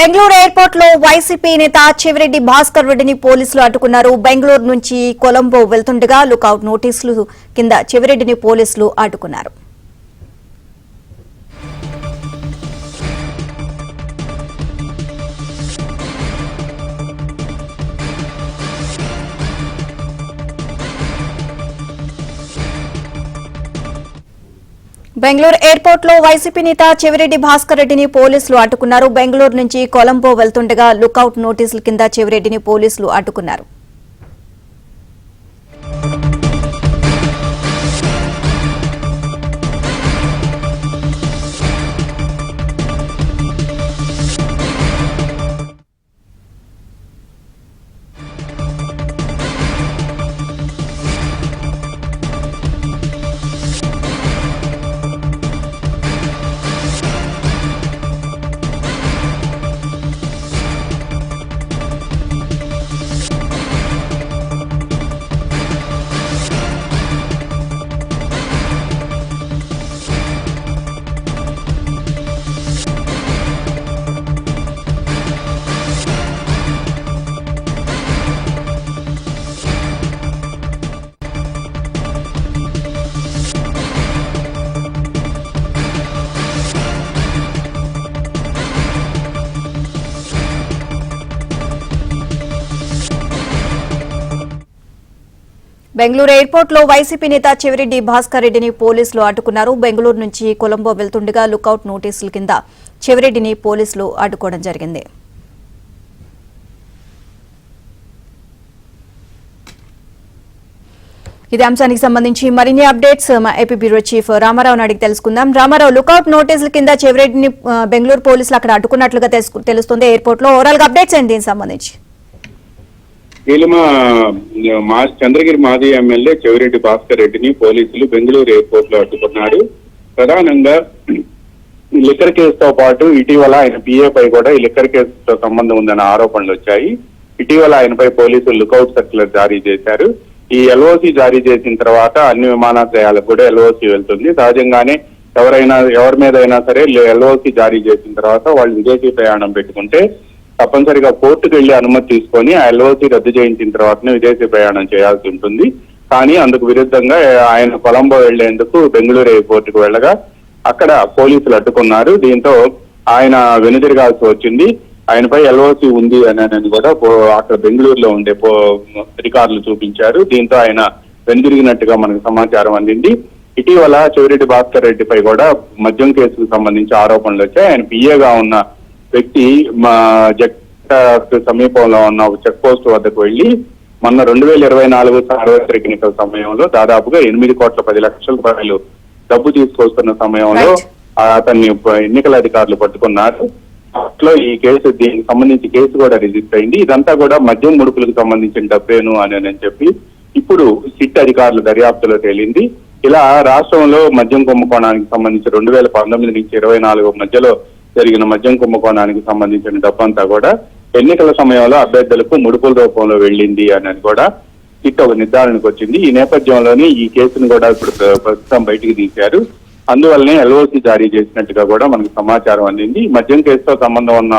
Bengaluru airport లో YCP నేత చెవిరెడ్డి భాస్కర్ రెడ్డిని పోలీసులు అడ్డుకున్నారు. బెంగళూరు నుంచి కొలంబో వెళ్తుండగా లుకౌట్ నోటీసులు కింద చెవిరెడ్డిని పోలీసులు అడ్డుకున్నారు. బెంగళూరు ఎయిర్పోర్ట్ లో వైసీపీ నేత చెవిరెడ్డి భాస్కర్ రెడ్డిని పోలీసులు అడ్డుకున్నారు. బెంగళూరు నుంచి కొలంబో వెళ్తుండగా లుకౌట్ నోటీసుల కింద చెవిరెడ్డిని పోలీసులు అడ్డుకున్నారు. బెంగళూరు ఎయిర్పోర్ట్ లో వైసీపీ నేత చెవిరెడ్డి భాస్కర్ రెడ్డిని పోలీసులు అడ్డుకున్నారు. బెంగళూరు నుంచి కొలంబో వెళ్తుండగా లుకౌట్ నోటీసుల కింద చెవిరెడ్డిని పోలీసులు అడ్డుకోవడం జరిగింది. ఇదే అంశానికి సంబంధించి మరిన్ని అప్డేట్స్ మా ఏపీ బ్యూరో చీఫ్ రామారావు అడిగి తెలుసుకుందాం. రామారావు, లుకౌట్ నోటీసుల కింద చెవిరెడ్డిని బెంగళూరు పోలీసులు అక్కడ అడ్డుకున్నట్లుగా తెలుస్తుంది ఎయిర్పోర్ట్ లో. ఓవరాల్ గా అప్డేట్స్ ఏంటి దీనికి సంబంధించి? చంద్రగిరి మాజీ ఎమ్మెల్యే చెవిరెడ్డి భాస్కర్ రెడ్డిని పోలీసులు బెంగళూరు ఎయిర్పోర్ట్ లో అడ్డుకున్నారు. ప్రధానంగా లిక్కర్ కేసుతో పాటు ఇటీవల ఆయన పిఏపై కూడా ఈ లిక్కర్ కేసుతో సంబంధం ఉందన్న ఆరోపణలు వచ్చాయి. ఇటీవల ఆయనపై పోలీసులు లుకౌట్ సర్క్యులర్ జారీ చేశారు. ఈ ఎల్ఓసి జారీ చేసిన తర్వాత అన్ని విమానాశ్రయాలకు కూడా ఎల్ఓసి వెళ్తుంది. సహజంగానే ఎవరి మీద అయినా సరే ఎల్ఓసి జారీ చేసిన తర్వాత వాళ్ళు విదేశీ ప్రయాణం పెట్టుకుంటే తప్పనిసరిగా కోర్టుకు వెళ్లి అనుమతి తీసుకొని ఆ ఎల్ఓసి రద్దు చేయించిన తర్వాతనే విదేశీ ప్రయాణం చేయాల్సి ఉంటుంది. కానీ అందుకు విరుద్ధంగా ఆయన కొలంబో వెళ్లేందుకు బెంగళూరు ఎయిర్పోర్ట్ కు వెళ్ళగా అక్కడ పోలీసులు అడ్డుకున్నారు. దీంతో ఆయన వెనుదిరగాల్సి వచ్చింది. ఆయనపై ఎల్ఓసి ఉంది అని కూడా అక్కడ బెంగళూరులో ఉండే అధికారులు చూపించారు. దీంతో ఆయన వెనుదిరిగినట్టుగా మనకు సమాచారం అందింది. ఇటీవల చెవిరెడ్డి భాస్కర్ రెడ్డిపై కూడా మద్యం కేసుకు సంబంధించి ఆరోపణలు వచ్చాయి. ఆయన పిఏగా ఉన్న వ్యక్తి జట్ సమీపంలో ఉన్న చెక్ పోస్ట్ వద్దకు వెళ్లి మొన్న 2024 సార్వత్రిక ఎన్నికల సమయంలో దాదాపుగా 8 కోట్ల 10 లక్షల రూపాయలు డబ్బు తీసుకొస్తున్న సమయంలో అతన్ని ఎన్నికల అధికారులు పట్టుకున్నారు. అట్లో ఈ కేసు దీనికి సంబంధించి కేసు కూడా రిజిస్టర్ అయింది. ఇదంతా కూడా మద్యం ముడుపులకు సంబంధించిన డబ్బేను అని చెప్పి ఇప్పుడు సిట్ అధికారుల దర్యాప్తులో తేలింది. ఇలా రాష్ట్రంలో మద్యం కుంభకోణానికి సంబంధించి 2019 నుంచి 2024 మధ్యలో జరిగిన మద్యం కుంభకోణానికి సంబంధించిన డబ్బంతా కూడా ఎన్నికల సమయంలో అభ్యర్థులకు ముడుపుల రూపంలో వెళ్ళింది అని కూడా సిట్ ఒక నిర్ధారణకు వచ్చింది. ఈ నేపథ్యంలోనే ఈ కేసును కూడా ఇప్పుడు ప్రస్తుతం బయటికి తీశారు. అందువల్లనే ఎల్ఓసి జారీ చేసినట్టుగా కూడా మనకు సమాచారం అందింది. మద్యం కేసుతో సంబంధం ఉన్న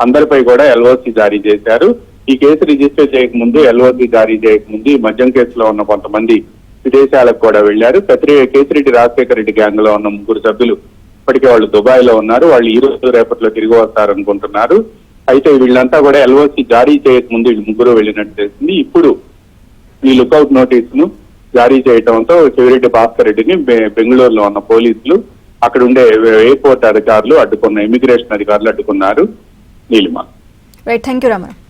అందరిపై కూడా ఎల్ఓసి జారీ చేశారు. ఈ కేసు రిజిస్టర్ చేయకముందు, ఎల్ఓసి జారీ చేయకముందు ఈ మద్యం కేసులో ఉన్న కొంతమంది విదేశాలకు కూడా వెళ్లారు. కేసిరెడ్డి రాజశేఖర రెడ్డి గ్యాంగ్ లో ఉన్న 3 సభ్యులు ఇప్పటికే వాళ్ళు దుబాయ్ లో ఉన్నారు. వాళ్ళు ఈ రోజు రేపట్లో తిరిగి వస్తారనుకుంటున్నారు. అయితే వీళ్ళంతా కూడా ఎల్ఓసి జారీ చేయకముందు వీళ్ళు 3 వెళ్ళినట్టు తెలిసింది. ఇప్పుడు ఈ లుకౌట్ నోటీసును జారీ చేయడంతో చెవిరెడ్డి భాస్కర్ రెడ్డిని బెంగళూరులో ఉన్న పోలీసులు అక్కడ ఉండే ఎయిర్పోర్ట్ అధికారులు అడ్డుకున్న ఇమిగ్రేషన్ అధికారులు అడ్డుకున్నారు. నీలిమ. Right, thank you Ramarao.